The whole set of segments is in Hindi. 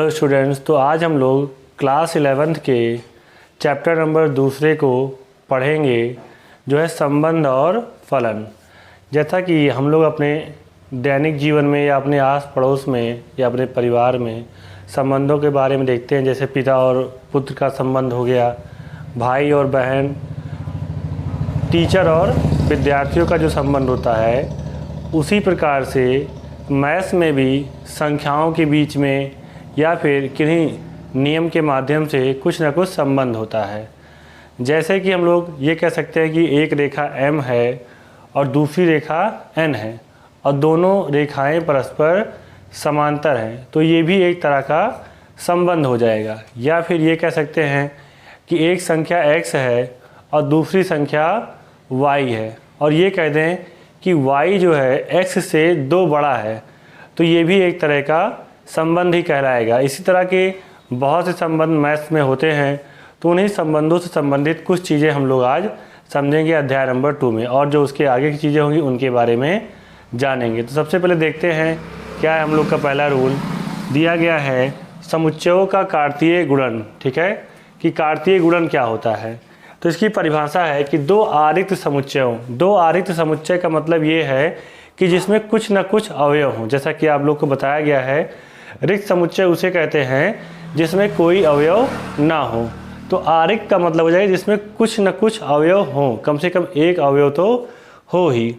हेलो स्टूडेंट्स, तो आज हम लोग क्लास 11th के चैप्टर नंबर 2 को पढ़ेंगे, जो है संबंध और फलन। जैसा कि हम लोग अपने दैनिक जीवन में या अपने आस पड़ोस में या अपने परिवार में संबंधों के बारे में देखते हैं, जैसे पिता और पुत्र का संबंध हो गया, भाई और बहन, टीचर और विद्यार्थियों का जो संबंध होता है, उसी प्रकार से मैथ्स में भी संख्याओं के बीच में या फिर किन्हीं नियम के माध्यम से कुछ ना कुछ संबंध होता है। जैसे कि हम लोग ये कह सकते हैं कि एक रेखा M है और दूसरी रेखा N है और दोनों रेखाएं परस्पर समांतर हैं, तो ये भी एक तरह का संबंध हो जाएगा। या फिर ये कह सकते हैं कि एक संख्या X है और दूसरी संख्या Y है और ये कह दें कि Y जो है X से 2 बड़ा है, तो ये भी एक तरह का संबंध ही कहलाएगा। इसी तरह के बहुत से संबंध मैथ्स में होते हैं, तो उन्हीं संबंधों से संबंधित कुछ चीज़ें हम लोग आज समझेंगे अध्याय नंबर 2 में, और जो उसके आगे की चीज़ें होंगी उनके बारे में जानेंगे। तो सबसे पहले देखते हैं क्या है हम लोग का पहला रूल। दिया गया है समुच्चयों का कार्तीय गुणन। ठीक है, कि कार्तीय गुणन क्या होता है। तो इसकी परिभाषा है कि दो आरिक्त समुच्चय का मतलब ये है कि जिसमें कुछ न कुछ अवयव हों। जैसा कि आप लोग को बताया गया है, रिक्त समुच्चय उसे कहते हैं जिसमें कोई अवयव ना हो। तो आरिक्त का मतलब हो जाएगा जिसमें कुछ न कुछ अवयव हों, कम से कम एक अवयव तो हो ही।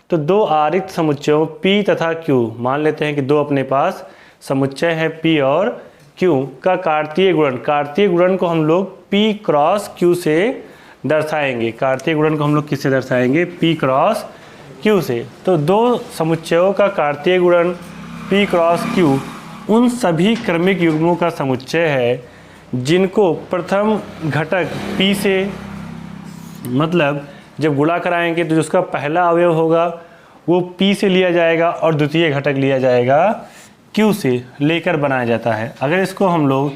तो दो आरिक्त समुच्चयों P तथा Q, मान लेते हैं कि दो अपने पास समुच्चय हैं P और Q का कार्तीय गुणन को हम लोग P क्रॉस Q से दर्शाएंगे। कार्तीय गुणन को हम लोग किससे दर्शाएंगे? P क्रॉस Q से। तो दो समुच्चयों का कार्तीय गुणन P क्रॉस Q उन सभी क्रमिक युग्मों का समुच्चय है जिनको प्रथम घटक P से, मतलब जब गुणा कराएंगे तो जिसका पहला अवयव होगा वो P से लिया जाएगा और द्वितीय घटक लिया जाएगा Q से लेकर बनाया जाता है। अगर इसको हम लोग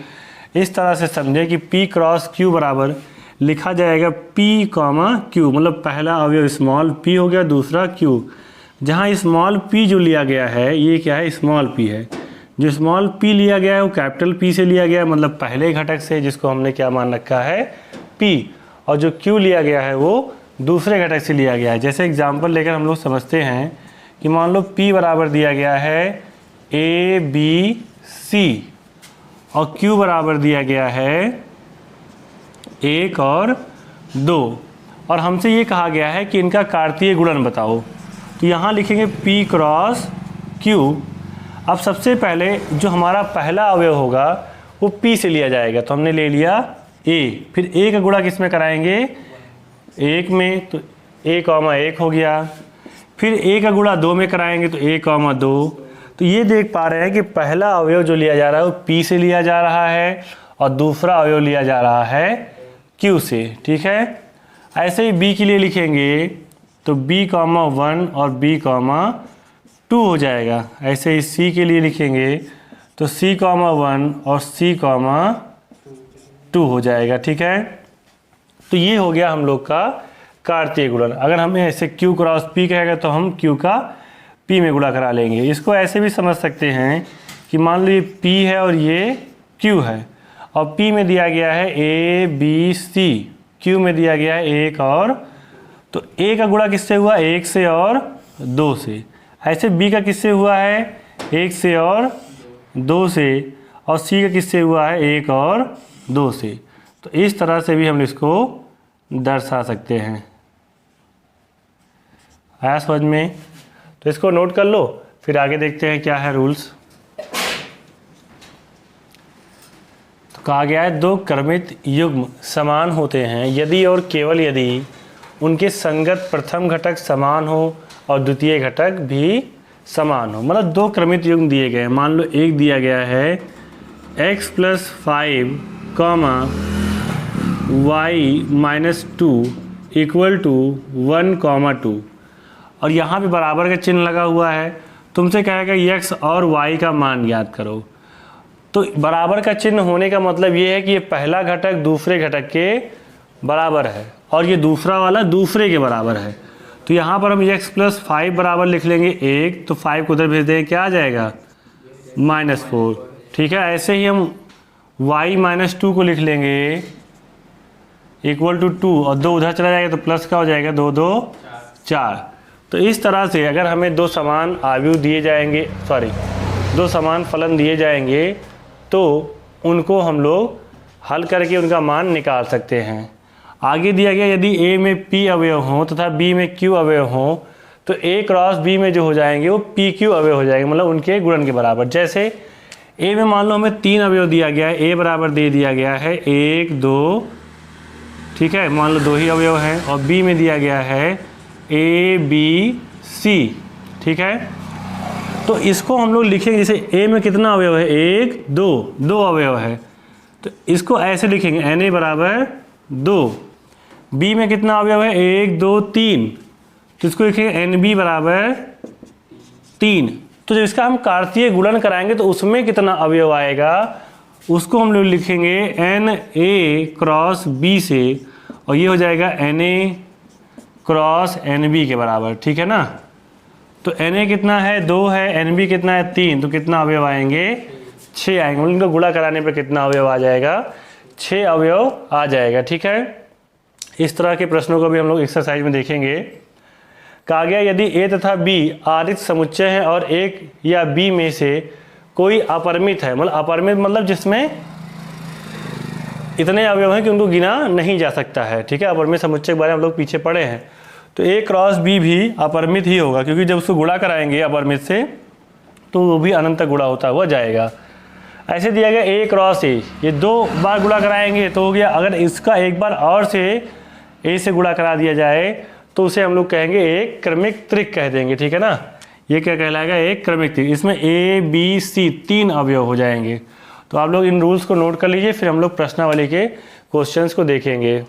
इस तरह से समझें कि P क्रॉस Q बराबर लिखा जाएगा P कॉमा Q, मतलब पहला अवयव स्मॉल p हो गया, दूसरा Q। जहाँ स्मॉल p जो लिया गया है ये क्या है? स्मॉल p है। जो स्मॉल p लिया गया है वो कैपिटल P से लिया गया है, मतलब पहले घटक से, जिसको हमने क्या मान रखा है? p। और जो Q लिया गया है वो दूसरे घटक से लिया गया है। जैसे एग्जाम्पल लेकर हम लोग समझते हैं कि मान लो p बराबर दिया गया है a b c और Q बराबर दिया गया है 1 और 2, और हमसे ये कहा गया है कि इनका कार्तीय गुणन बताओ। तो यहाँ लिखेंगे P क्रॉस Q। अब सबसे पहले जो हमारा पहला अवयव होगा वो P से लिया जाएगा, तो हमने ले लिया A। फिर A का गुणा किस में कराएंगे? 1 में, तो A कॉमा 1 हो गया। फिर A का गुणा 2 में कराएंगे तो A कॉमा 2। तो ये देख पा रहे हैं कि पहला अवयव जो लिया जा रहा है वो P से लिया जा रहा है और दूसरा अवयव लिया जा रहा है Q से। ठीक है, ऐसे ही B के लिए लिखेंगे तो B कॉमा 1 और B कॉमा 2 हो जाएगा। ऐसे ही C के लिए लिखेंगे तो C कॉमा 1 और C कॉमा 2 हो जाएगा। ठीक है, तो ये हो गया हम लोग का कार्तीय गुणन। अगर हमें ऐसे Q क्रॉस P कहेगा तो हम Q का P में गुणा करा लेंगे। इसको ऐसे भी समझ सकते हैं कि मान लो ये P है और ये Q है और P में दिया गया है A B C, Q में दिया गया है 1 और, तो A का गुणा किससे हुआ? 1 से और 2 से। ऐसे B का किससे हुआ है? 1 से और 2 से, और C का किससे हुआ है? 1 और 2 से। तो इस तरह से भी हम इसको दर्शा सकते हैं। आया समझ में? तो इसको नोट कर लो, फिर आगे देखते हैं क्या है रूल्स। तो कहा गया है दो क्रमित युग्म समान होते हैं यदि और केवल यदि उनके संगत प्रथम घटक समान हो और द्वितीय घटक भी समान हो। मतलब दो क्रमित युग्म दिए गए हैं। मान लो एक दिया गया है x + 5 कॉमा y - 2 = 1, 2, और यहाँ पे बराबर का चिन्ह लगा हुआ है। तुमसे कहेगा x और y का मान ज्ञात करो। तो बराबर का चिन्ह होने का मतलब ये है कि ये पहला घटक दूसरे घटक के बराबर है और ये दूसरा वाला दूसरे के बराबर है। तो यहाँ पर हम x + 5 बराबर लिख लेंगे 1, तो 5 को उधर भेज देंगे, क्या आ जाएगा? -4। ठीक है। ऐसे ही हम y-2 को लिख लेंगे इक्वल टू 2 और 2 उधर चला जाएगा तो प्लस का हो जाएगा 2 2 4। तो इस तरह से अगर हमें दो समान आव्यूह दिए जाएंगे, दो समान फलन दिए जाएंगे तो उनको हम लोग हल करके उनका मान निकाल सकते हैं। आगे दिया गया यदि a में p अवयव हों तथा b में q अवयव हों तो a क्रॉस b में जो हो जाएंगे वो pq अवयव हो जाएंगे, मतलब उनके गुणन के बराबर। जैसे a में मान लो हमें 3 अवयव दिया गया है, a बराबर दे दिया गया है 1 2, ठीक है, मान लो 2 ही अवयव हैं, और b में दिया गया है a b c, ठीक है। तो इसको हम लोग लिखेंगे, जैसे a में कितना अवयव है 1 2, 2 अवयव है तो इसको ऐसे लिखेंगे na बराबर 2। b में कितना अवयव है 1 2 3 तो इसको लिखेंगे nb बराबर 3। तो जब इसका हम कार्तीय गुणन कराएंगे तो उसमें कितना अवयव आएगा उसको हम लोग लिखेंगे na क्रॉस b से, और ये हो जाएगा na क्रॉस nb के बराबर, ठीक है ना। तो na कितना है 2 है, nb कितना है 3, तो कितना अवयव आएंगे 6 आएंगे। उनको गुणा कराने पर कितना अवयव आ जाएगा 6 अवयव आ जाएगा, ठीक है। इस तरह के प्रश्नों को भी हम लोग एक्सरसाइज में देखेंगे। कहा गया यदि a तथा b आरित समुच्चय है और एक या b में से कोई अपरिमित है, मतलब अपरिमित मतलब जिसमें इतने अवयव हैं कि उनको गिना नहीं जा सकता है, ठीक है। अपरिमित समुच्चय के बारे में हम लोग पीछे पढ़े हैं। तो a क्रॉस b भी अपरिमित ही होगा, क्योंकि जब उसको गुणा कराएंगे अपरिमित से तो वो भी अनंत तक गुणा होता हुआ जाएगा। ऐसे दिया गया a क्रॉस a, ये 2 बार गुणा कराएंगे तो हो गया। अगर इसका एक बार और से a से गुणा करा दिया जाए तो उसे हम लोग कहेंगे एक क्रमिक त्रिक कह देंगे, ठीक है ना। ये क्या कहलाएगा एक क्रमिक त्रिक। इसमें a b c 3 अवयव हो जाएंगे। तो आप लोग इन रूल्स को नोट कर लीजिए, फिर हम लोग प्रश्नावली के क्वेश्चंस को देखेंगे।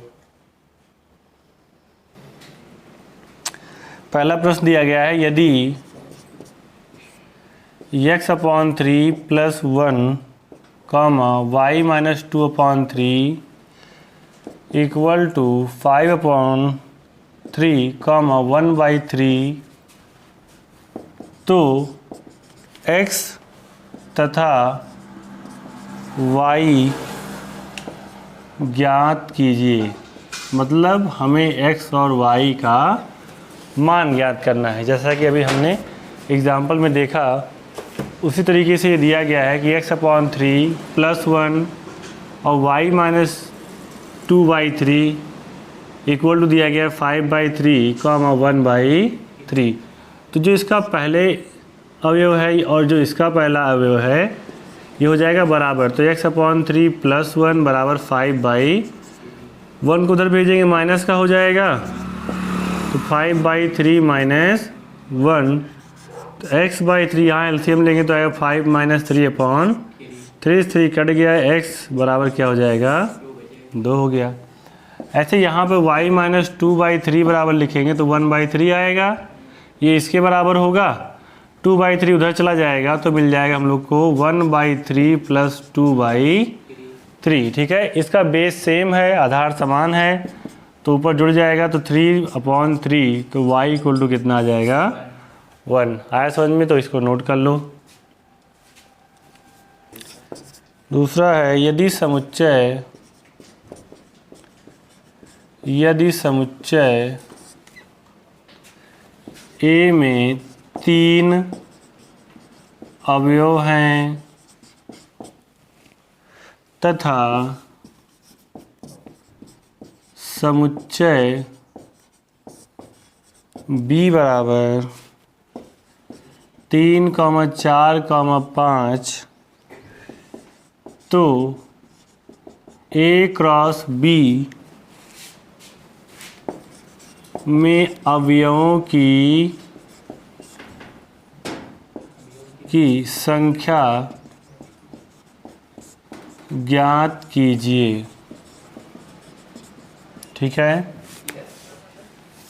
पहला प्रश्न दिया गया है यदि x/3 + 1 y-2/3 इक्वल टू 5/3 1/3 तो x तथा y ज्ञात कीजिए। मतलब हमें x और y का मान ज्ञात करना है। जैसा कि अभी हमने एग्जाम्पल में देखा उसी तरीके से ये दिया गया है कि x/3 + 1 और y-2/3 इक्वल टू दिया गया 5/3 1/3। तो जो इसका पहले अवयव है और जो इसका पहला अवयव है ये हो जाएगा बराबर। तो x/3 + 1 बराबर 5/1 को उधर भेजेंगे माइनस का हो जाएगा, तो 5/3 - 1। तो x/3 यहाँ एलसीएम लेंगे तो आएगा 5 - 3/3 कट गया, x बराबर क्या हो जाएगा 2 हो गया। ऐसे यहाँ पे y-2/3 बराबर लिखेंगे तो 1/3 आएगा, ये इसके बराबर होगा। 2/3 उधर चला जाएगा तो मिल जाएगा हम लोग को 1/3 + 2/3, ठीक है। इसका बेस सेम है, आधार समान है तो ऊपर जुड़ जाएगा तो 3/3 तो y इक्वल टू कितना आ जाएगा 1। आया समझ में, तो इसको नोट कर लो। दूसरा है यदि समुच्चय A में 3 अवयव हैं तथा समुच्चय B बराबर 3, 4, 5 तो A क्रॉस B में अवयवों की संख्या ज्ञात कीजिए, ठीक है।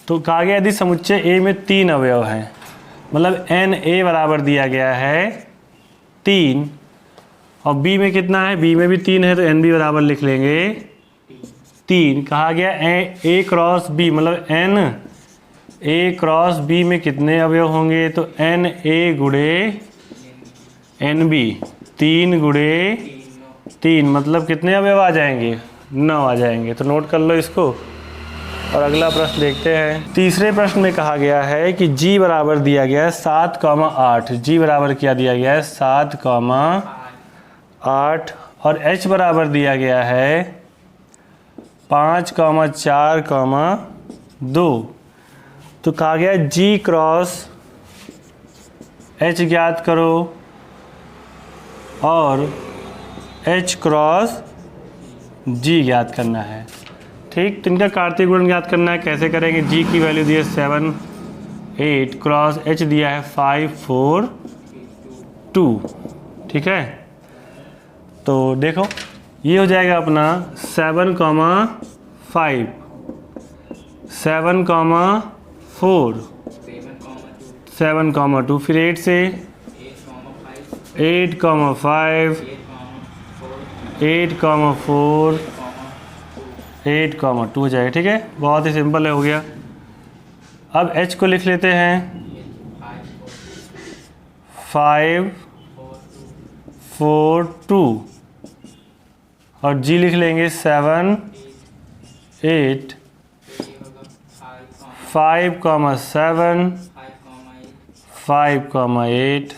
तो कहा गया यदि समुच्चय A में 3 अवयव हैं, मतलब Na बराबर दिया गया है 3 और B में कितना है, B में भी 3 है तो NB बराबर लिख लेंगे 3। कहा गया A क्रॉस B मतलब A क्रॉस B में कितने अवयव होंगे, तो Na गुणे NB 3 गुणे 3 मतलब कितने अवयव आ जाएंगे? 9 आ जाएंगे। तो नोट कर लो इसको। और अगला प्रश्न देखते हैं। तीसरे प्रश्न में कहा गया है कि g बराबर दिया गया है 7,8। g बराबर क्या दिया गया है? 7,8 और h बराबर दिया गया है 5,4,2। तो कहा गया g क्रॉस h ज्ञात करो और h क्रॉस g ज्ञात करना है। ठीक, तो इनका कार्तीय गुणन ज्ञात करना है। कैसे करेंगे? g की वैल्यू दी है 7, 8 क्रॉस h दिया है 5, 4, 2। ठीक है, तो देखो ये हो जाएगा अपना 7,5, 7,4, 7,2, फिर 8 से 8,5, 8,4, 8,2 हो जाएगा। ठीक है, बहुत ही सिंपल है, हो गया। अब h को लिख लेते हैं 5, 4, 2 और g लिख लेंगे 7, 8, 5,7, 5,8,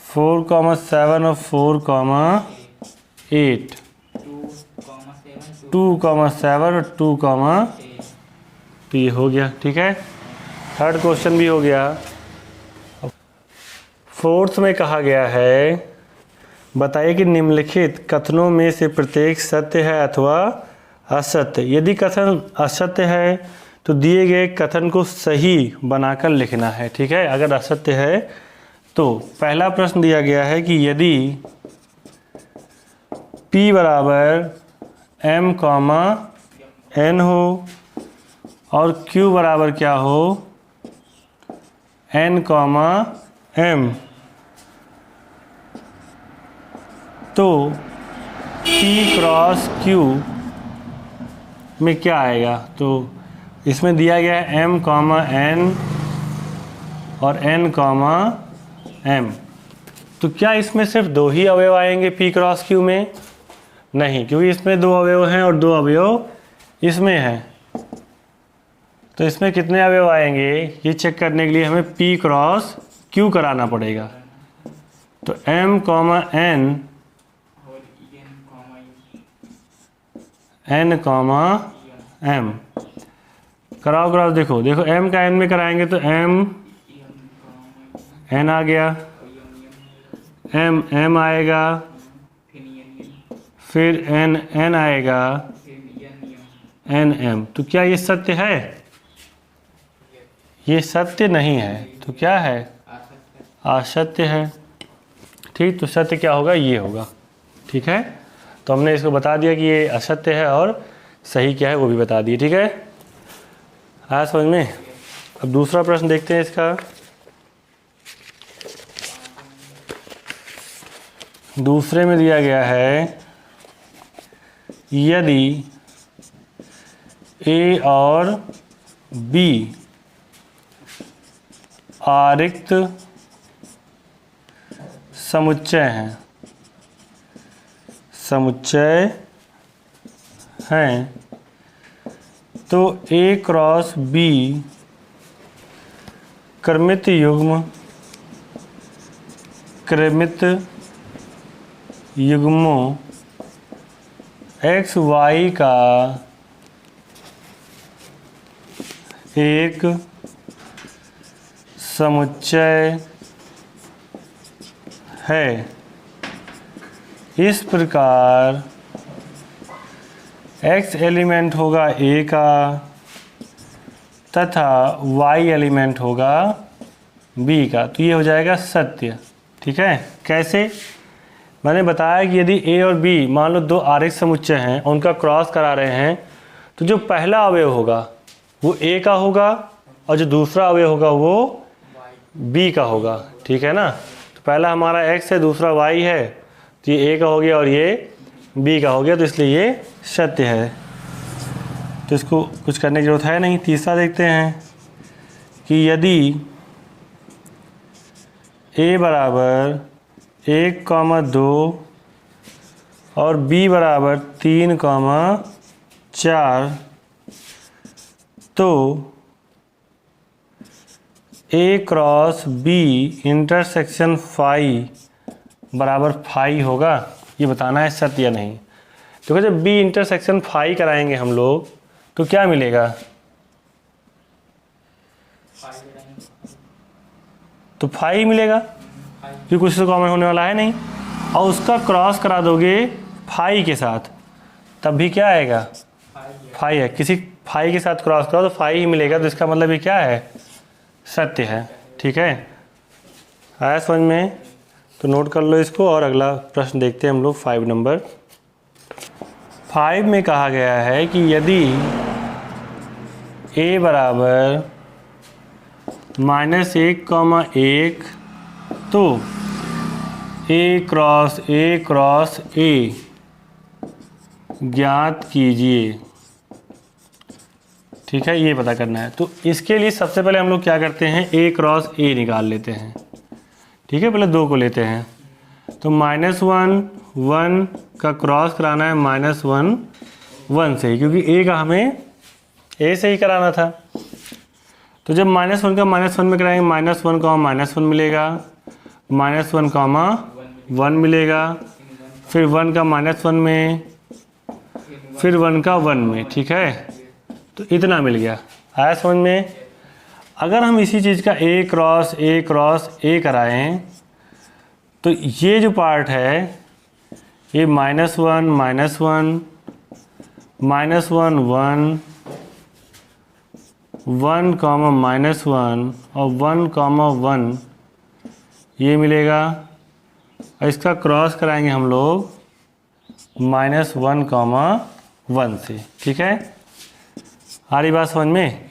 4,7 और 4,8, 2,7 और 2,8। तो ये हो गया। ठीक है, थर्ड क्वेश्चन भी हो गया। फोर्थ में कहा गया है बताइए कि निम्नलिखित कथनों में से प्रत्येक सत्य है अथवा असत्य। यदि कथन असत्य है तो दिए गए कथन को सही बनाकर लिखना है। ठीक है, अगर असत्य है तो पहला प्रश्न दिया गया है कि यदि P बराबर M, N हो और Q बराबर क्या हो? N, M, तो P क्रॉस Q में क्या आएगा? तो इसमें दिया गया है M, N और N, M। तो क्या इसमें सिर्फ 2 ही अवयव आएंगे P क्रॉस Q में? नहीं, क्योंकि इसमें 2 अवयव हैं और 2 अवयव इसमें हैं। तो इसमें कितने अवयव आएंगे ये चेक करने के लिए हमें P क्रॉस Q कराना पड़ेगा। तो M, N, N, M कराओ क्रॉस। देखो M का N में कराएंगे तो M, N आ गया, M आएगा, फिर N आएगा, N, M। तो क्या ये सत्य है? ये सत्य नहीं है। तो क्या है? असत्य है। ठीक, तो सत्य क्या होगा? ये होगा। ठीक है, तो हमने इसको बता दिया कि ये असत्य है और सही क्या है वो भी बता दिए। ठीक है, आया समझ में? अब दूसरा प्रश्न देखते हैं इसका। दूसरे में दिया गया है यदि A और B आरिक्त समुच्चय हैं, तो A cross B क्रमित युग्मों x y का एक समुच्चय है। इस प्रकार x एलिमेंट होगा A का तथा y एलिमेंट होगा B का। तो ये हो जाएगा सत्य। ठीक है, कैसे? मैंने बताया कि यदि A और B मान लो 2 आरिक्त समुच्चय हैं, उनका क्रॉस करा रहे हैं, तो जो पहला अवयव होगा वो A का होगा और जो दूसरा अवयव होगा वो B का होगा। ठीक है ना, तो पहला हमारा x है, दूसरा y है, तो ये A का हो गया और ये B का हो गया, तो इसलिए ये सत्य है। तो इसको कुछ करने की जरूरत है नहीं। तीसरा देखते हैं कि यदि A बराबर 1,2 और b बराबर 3,4 तो a cross b intersection phi बराबर फाई होगा, ये बताना है सत्य या नहीं। तो जब b इंटरसेक्शन फाई कराएंगे हम लोग तो क्या मिलेगा, तो फाई मिलेगा क्योंकि कुछ तो कॉमन होने वाला है नहीं, और उसका क्रॉस करा दोगे फाई के साथ तब भी क्या आएगा, फाई है। किसी फाई के साथ क्रॉस करो तो फाई ही मिलेगा, तो इसका मतलब ये क्या है, सत्य है। ठीक है, आया समझ में? तो नोट कर लो इसको और अगला प्रश्न देखते हैं हम लोग 5 नंबर। 5 में कहा गया है कि यदि a बराबर -1,1 तो a क्रॉस a ज्ञात कीजिए। ठीक है, ये पता करना है। तो इसके लिए सबसे पहले हम लोग क्या करते हैं, a क्रॉस a निकाल लेते हैं। ठीक है, पहले 2 को लेते हैं। तो -1 1 का क्रॉस कराना है -1 1 से, क्योंकि a का हमें a से ही कराना था। तो जब -1 का -1 में कराएंगे -1 मिलेगा, -1 1 मिलेगा, फिर 1 का -1 में, फिर 1 का 1 में। ठीक है, तो इतना मिल गया। आया समझ में? अगर हम इसी चीज़ का a क्रॉस a कराएं तो ये जो पार्ट है ये -1 1 और 1 ये मिलेगा, और इसका क्रॉस कराएंगे हम लोग -1 से। ठीक है, आ रही बात समझ में?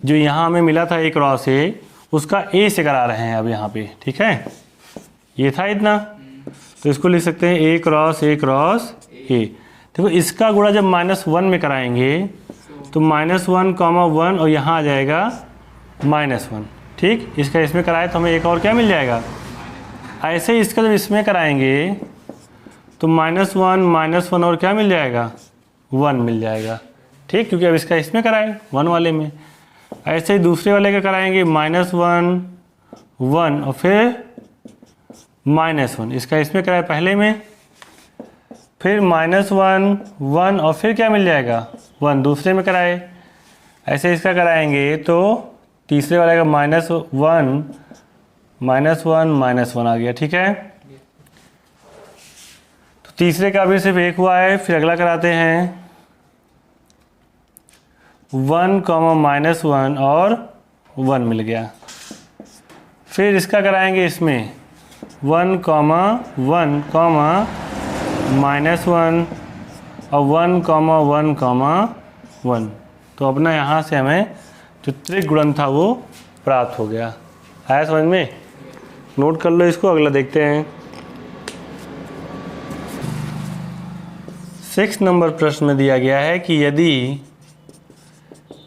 जो यहाँ हमें मिला था a क्रॉस a, उसका a से करा रहे हैं अब यहाँ पे। ठीक है, ये था इतना, तो इसको लिख सकते हैं a क्रॉस a। देखो इसका गुणा जब -1 में कराएंगे तो -1, और यहाँ आ जाएगा -1। ठीक, इसका इसमें कराए तो हमें एक और क्या मिल जाएगा। ऐसे ही इसका जब इसमें कराएंगे तो -1 और क्या मिल जाएगा, 1 मिल जाएगा। ठीक, क्योंकि अब इसका इसमें कराए 1 वाले में। ऐसे ही दूसरे वाले का कराएंगे -1 1 और फिर -1, इसका इसमें कराए पहले में, फिर -1 1 और फिर क्या मिल जाएगा, 1 दूसरे में कराए। ऐसे इसका कराएंगे तो तीसरे वाले का -1 आ गया। ठीक है, तो तीसरे का भी सिर्फ एक हुआ है। फिर अगला कराते हैं 1, -1 और 1 मिल गया। फिर इसका कराएंगे इसमें 1, 1, -1 और 1, 1। तो अपना यहाँ से हमें जो त्रिक गुणन था वो प्राप्त हो गया। आया समझ में? नोट कर लो इसको, अगला देखते हैं। 6 नंबर प्रश्न में दिया गया है कि यदि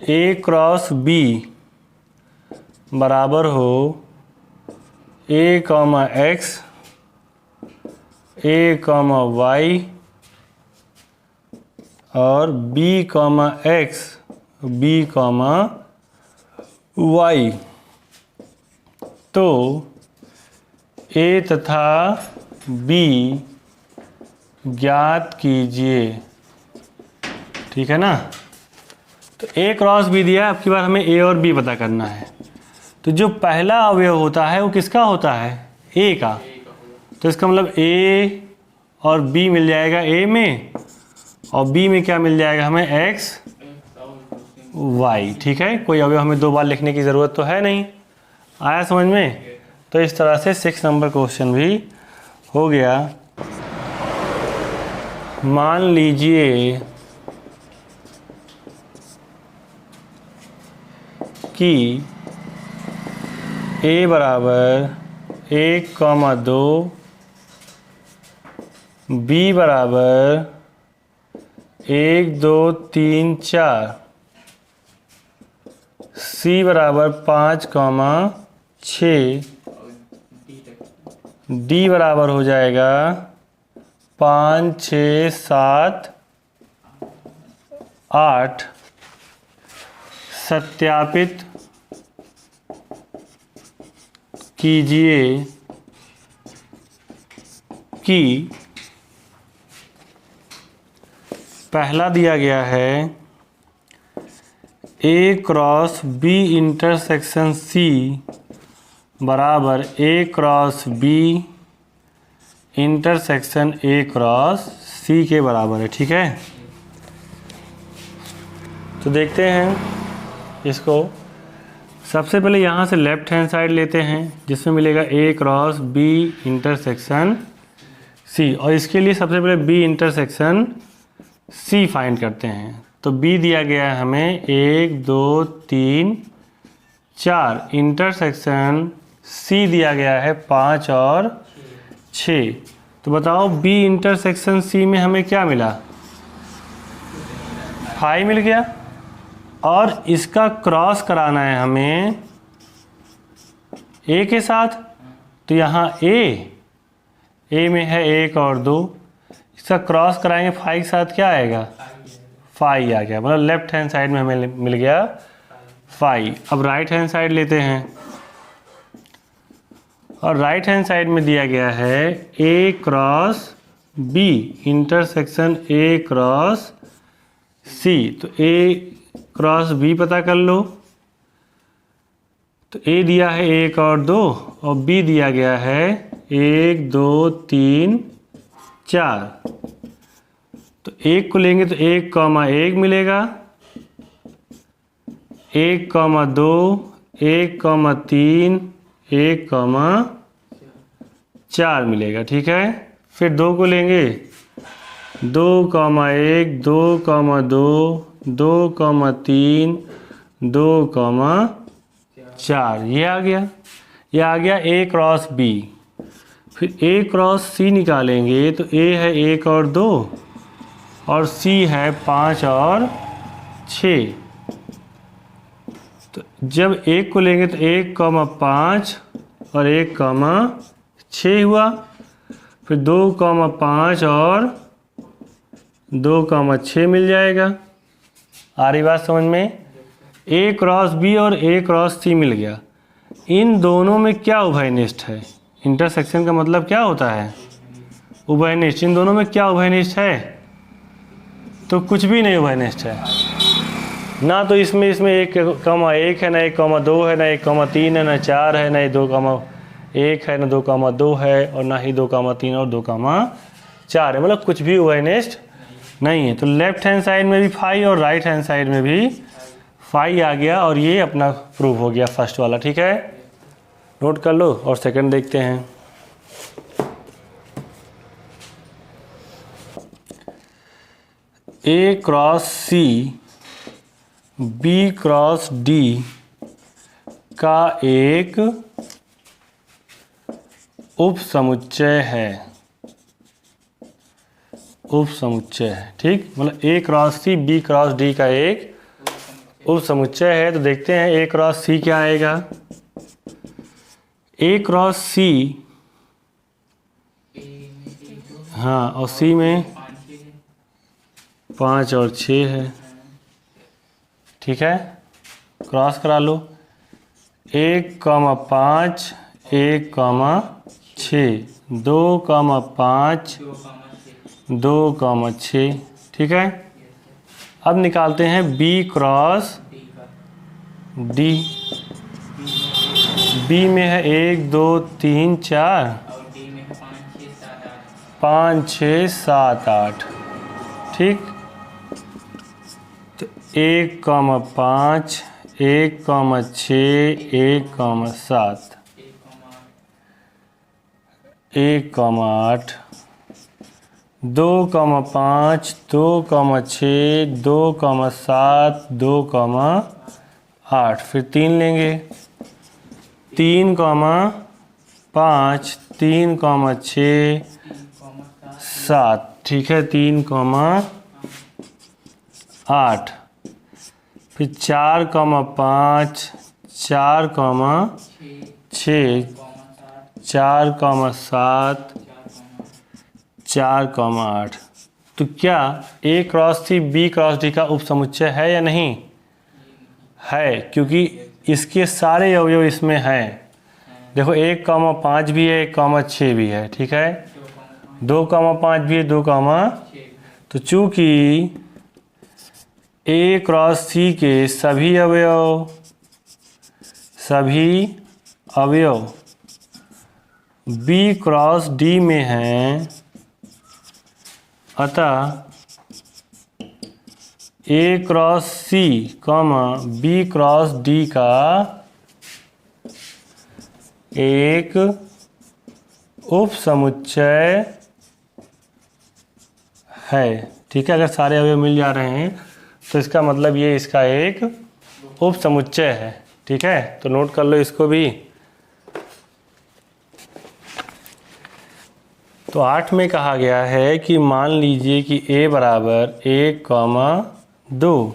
a क्रॉस b बराबर हो a, x, a, y और b, x, b, y, तो a तथा b ज्ञात कीजिए। ठीक है ना, तो a क्रॉस b दिया है, अब की बार हमें a और b पता करना है। तो जो पहला अवयव होता है वो किसका होता है, a का। तो इसका मतलब a और b मिल जाएगा a में, और b में क्या मिल जाएगा हमें, x, y। ठीक है, कोई अवयव हमें 2 बार लिखने की ज़रूरत तो है नहीं। आया समझ में? तो इस तरह से 6 नंबर क्वेश्चन भी हो गया। मान लीजिए कि a बराबर 1,2, b बराबर 1 2 3 4, c बराबर 5, 6, डी बराबर हो जाएगा 5, 6, 7, 8। सत्यापित कीजिए कि पहला दिया गया है A cross B intersection C बराबर A cross B intersection A cross C के बराबर है। ठीक है, तो देखते हैं इसको। सबसे पहले यहाँ से लेफ्ट हैंड साइड लेते हैं जिसमें मिलेगा A cross B intersection C, और इसके लिए सबसे पहले B इंटरसेक्शन C फाइंड करते हैं। तो B दिया गया है हमें 1, 2, 3, 4, इंटरसेक्शन C दिया गया है 5 और 6। तो बताओ B इंटरसेक्शन C में हमें क्या मिला? 5 मिल गया, और इसका क्रॉस कराना है हमें A के साथ। तो यहाँ A में है 1 और 2, इसका क्रॉस कराएंगे 5 के साथ, क्या आएगा? 5 आ गया, मतलब लेफ्ट हैंड साइड में हमें मिल गया 5। अब राइट हैंड साइड लेते हैं, और राइट हैंड साइड में दिया गया है A cross B intersection A cross C। तो A क्रॉस B पता कर लो। तो A दिया है 1 और 2, और B दिया गया है 1, 2, 3, 4। तो 1 को लेंगे तो 1, 1 मिलेगा, 1, 2, 1, 3, 1, 4 मिलेगा। ठीक है, फिर 2 को लेंगे 2, 1, 2, 2, 2, 3, 2, 4। ये आ गया, ये आ गया A क्रॉस B। फिर A क्रॉस C निकालेंगे तो A है 1 और 2, और C है 5 और 6। तो जब 1 को लेंगे तो 1, 5 और 1, 6 हुआ। फिर 2, 5 और 2, 6 मिल जाएगा। आ रही बात समझ में? A क्रॉस B और A क्रॉस C मिल गया। इन दोनों में क्या उभयनिष्ठ है? इंटरसेक्शन का मतलब क्या होता है? उभयनिष्ठ। इन दोनों में क्या उभयनिष्ठ है? तो कुछ भी नहीं उभयनिष्ठ है ना। तो इसमें 1, 1 है, ना 1, 2 है, ना 1, 3 है, ना 4 है, ना 2, 1 है, ना 2, 2 है, और ना ही 2, 3 और 2, 4 है। मतलब कुछ भी उभयनिष्ठ नहीं है। तो लेफ्ट हैंड साइड में भी 5 और राइट हैंड साइड में भी 5 आ गया, और ये अपना प्रूव हो गया फर्स्ट वाला। ठीक है, नोट कर लो। और सेकंड देखते हैं। A cross C B cross D का एक उपसमुच्चय है। उपसमुच्चय है, ठीक। मतलब A cross C B cross D का एक उपसमुच्चय है। तो देखते हैं A क्रॉस C क्या आएगा। A क्रॉस C, हाँ, और C में 5 और 6 है। ठीक है, क्रॉस करा लो। 1, 5, 1, 6, 2, 5, 2, 6। ठीक है, अब निकालते हैं B क्रॉस D। B में है 1, 2, 3, 4, 5, 6, 7, 8। ठीक, तो 1, 5, 1, 6, 1, 7, 1, 8, 2, 5, 2, 6, 2, 7, 2, 8। फिर 3 लेंगे। 3, 5, 3, 6, 7। ठीक है, 3, 8। फिर 4, 5, 4, 6, 4,7, 4,8। तो क्या A cross C B cross D का उपसमुच्चय है या नहीं है, क्योंकि इसके सारे अवयव इसमें हैं। देखो 1,5 भी है, 1,6 भी है, ठीक है, 2,5 भी है, 2, तो चूंकि A क्रॉस C के सभी अवयव B क्रॉस D में हैं, अतः A cross C, B cross D का एक उपसमुच्चय है। ठीक है, अगर सारे अवयव मिल जा रहे हैं तो इसका मतलब ये इसका एक उपसमुच्चय है। ठीक है, तो नोट कर लो इसको भी। तो 8 में कहा गया है कि मान लीजिए कि A बराबर 1,2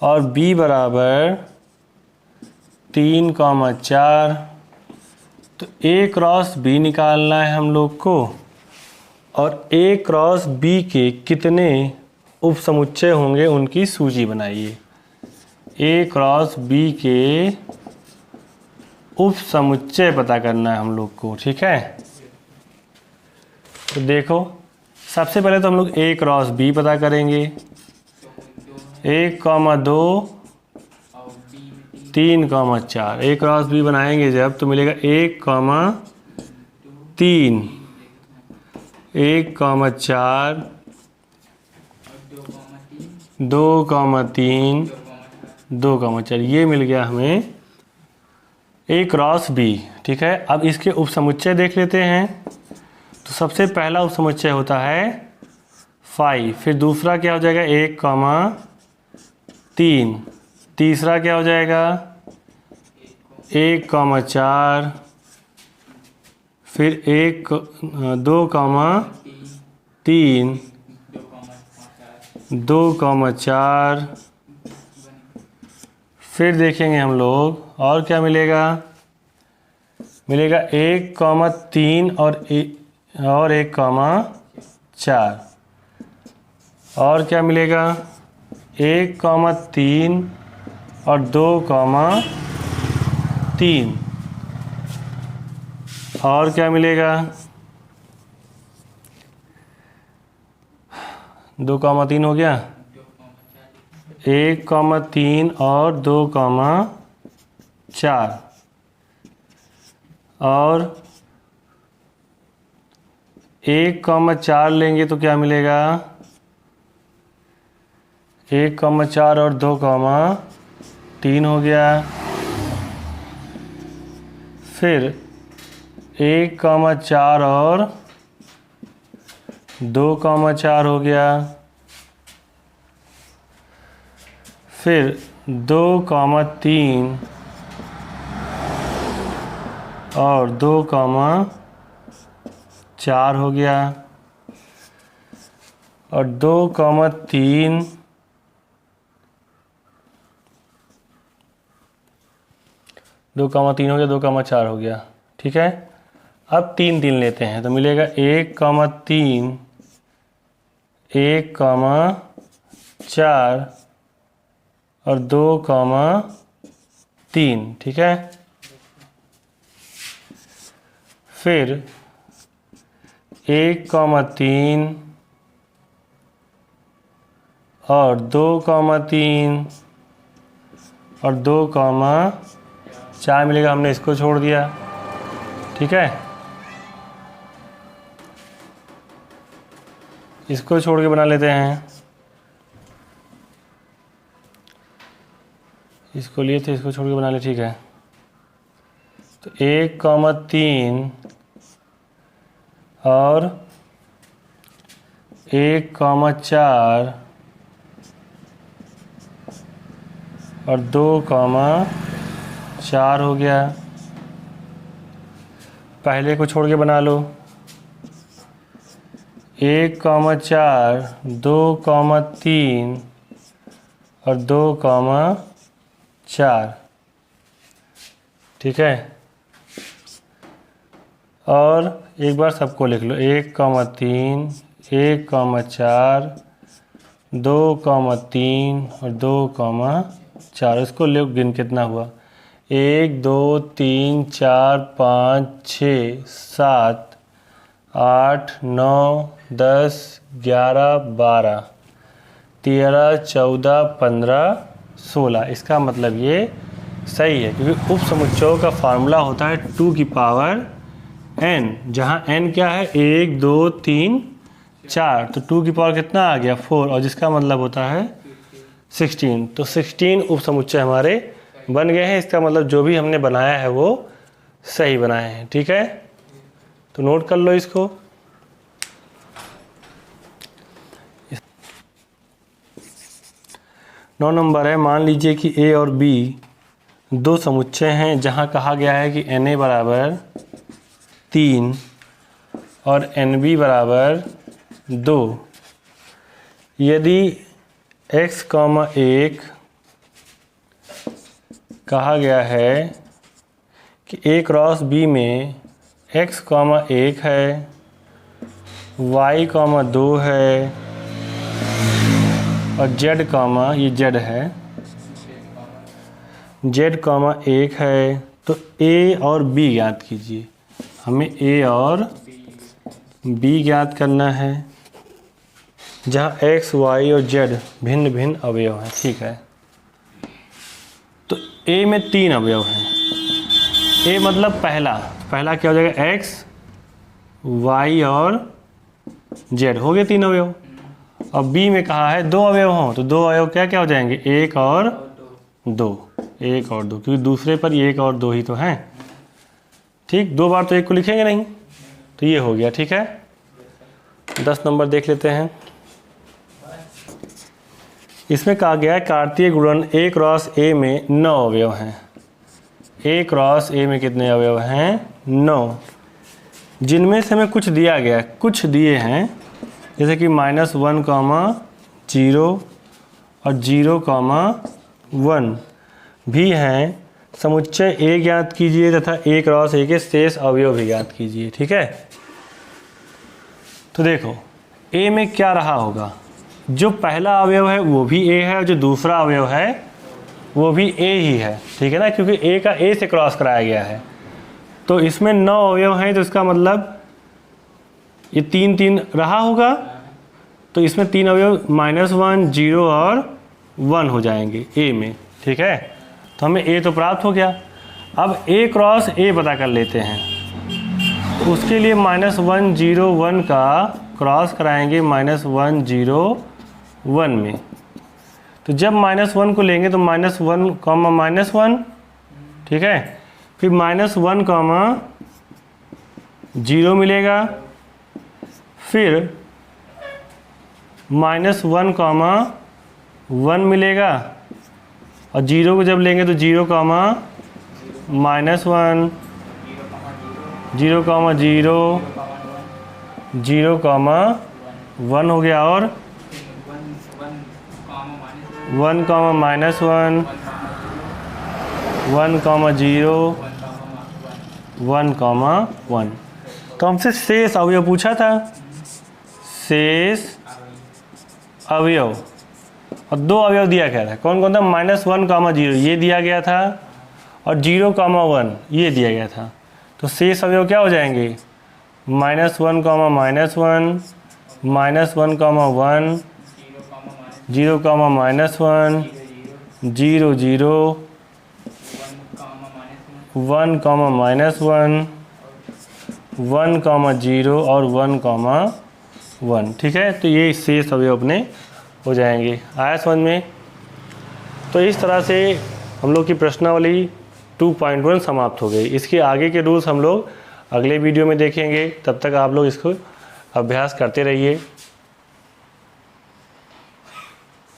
और B बराबर 3,4, तो A क्रॉस B निकालना है हम लोग को, और A क्रॉस B के कितने उपसमुच्चय होंगे उनकी सूची बनाइए। A क्रॉस B के उपसमुच्चय पता करना है हम लोग को। ठीक है, तो देखो सबसे पहले तो हम लोग A क्रॉस B पता करेंगे। 1,2, 3,4, A क्रॉस B बनाएंगे जब तो मिलेगा 1,3, 1,4, 2,3, 2,4, ये मिल गया हमें A क्रॉस B। ठीक है, अब इसके उपसमुच्चय देख लेते हैं। तो सबसे पहला उपसमुच्चय होता है 5, फिर दूसरा क्या हो जाएगा 1,3, तीसरा क्या हो जाएगा 1,4, फिर 2,3, 2,4, फिर देखेंगे हम लोग और क्या मिलेगा, मिलेगा 1,3 और 1,4, और क्या मिलेगा 1,3 और 2,3, और क्या मिलेगा 2,3 हो गया, 1,3 और 2,4, और 1,4 लेंगे तो क्या मिलेगा 1,4 और 2,3 हो गया, फिर 1,4 और 2,4 हो गया, फिर 2,3 और 2,4 हो गया, और 2,3 2,3 हो गया, 2,4 हो गया। ठीक है, अब 3 लेते हैं तो मिलेगा 1,3, 1,4 और 2,3। ठीक है, फिर 1,3 और 2,3 और 2,4 मिलेगा, हमने इसको छोड़ दिया। ठीक है, इसको छोड़ के बना लेते हैं, इसको लिए थे, इसको छोड़ के बना ले। ठीक है, तो 1,3 और 1,4 और 2,4 हो गया। पहले को छोड़ के बना लो, 1,4, 2,3 और 2,4। ठीक है, और एक बार सबको लिख लो, 1,3, 1,4, 2,3 और 2,4। इसको ले गिन कितना हुआ, 1 2 3 4 5 6 7 8 9 10 11 12 13 14 15 16। इसका मतलब ये सही है, क्योंकि उप समुच्चयों का फार्मूला होता है 2 की पावर n, जहाँ n क्या है 1 2 3 4, तो 2 की पावर कितना आ गया 4, और जिसका मतलब होता है 16। तो 16 उप समुच्चय हमारे बन गए हैं। इसका मतलब जो भी हमने बनाया है वो सही बनाए हैं। ठीक है, तो नोट कर लो इसको। नौ नंबर है, मान लीजिए कि A और B दो समुच्चय हैं जहां कहा गया है कि Na बराबर 3 और Nb बराबर 2। यदि x, 1 कहा गया है कि A क्रॉस B में x, 1 है, y, 2 है और z, ये z है, z, 1 है, तो A और B ज्ञात कीजिए। हमें A और B ज्ञात करना है, जहाँ x, y और z भिन्न भिन्न अवयव हैं। ठीक है, तो A में 3 अवयव हैं। A मतलब पहला क्या हो जाएगा, x, y और z, हो गए 3 अवयव। और B में कहा है 2 अवयव हों, तो 2 अवयव क्या क्या हो जाएंगे, 1 और 2, 1 और 2, क्योंकि दूसरे पर 1 और 2 ही तो हैं। ठीक, 2 बार तो 1 को लिखेंगे नहीं, तो ये हो गया। ठीक है, 10 नंबर देख लेते हैं। इसमें कहा गया है कार्तीय गुणन A क्रॉस A में 9 अवयव हैं। A क्रॉस A में कितने अवयव हैं, 9, जिनमें से हमें कुछ दिया गया है, कुछ दिए हैं, जैसे कि -1, 0 और 0, 1 भी हैं। समुच्चय A ज्ञात कीजिए तथा A क्रॉस A के शेष अवयव भी ज्ञात कीजिए। ठीक है, तो देखो A में क्या रहा होगा, जो पहला अवयव है वो भी A है और जो दूसरा अवयव है वो भी A ही है। ठीक है ना, क्योंकि A का A से क्रॉस कराया गया है। तो इसमें 9 अवयव हैं, तो इसका मतलब ये 3 3 रहा होगा, तो इसमें 3 अवयव -1, 0 और 1 हो जाएंगे A में। ठीक है, तो हमें A तो प्राप्त हो गया। अब A क्रॉस A पता कर लेते हैं, तो उसके लिए -1, 0, 1 का क्रॉस कराएंगे -1, 0, 1 में। तो जब -1 को लेंगे तो -1, -1, ठीक है, फिर -1, 0 मिलेगा, फिर -1, 1 मिलेगा, और 0 को जब लेंगे तो 0, -1, 0, 0, 0, 1 हो गया, और 1, -1, 1, 0, 1, 1। तो हमसे शेष अवयव पूछा था, शेष अवयव, और 2 अवयव दिया गया था। कौन कौन था, -1, 0 ये दिया गया था, और 0, 1 ये दिया गया था। तो शेष अवयव क्या हो जाएंगे, -1, -1, -1, 1, 0, -1, 0, 0, 1, -1, 1, 0 और 1, 1। ठीक है, तो ये शेष अवयव अपने हो जाएंगे। आया समझ में? तो इस तरह से हम लोग की प्रश्नावली 2.1 समाप्त हो गई। इसके आगे के रूल्स हम लोग अगले वीडियो में देखेंगे। तब तक आप लोग इसको अभ्यास करते रहिए।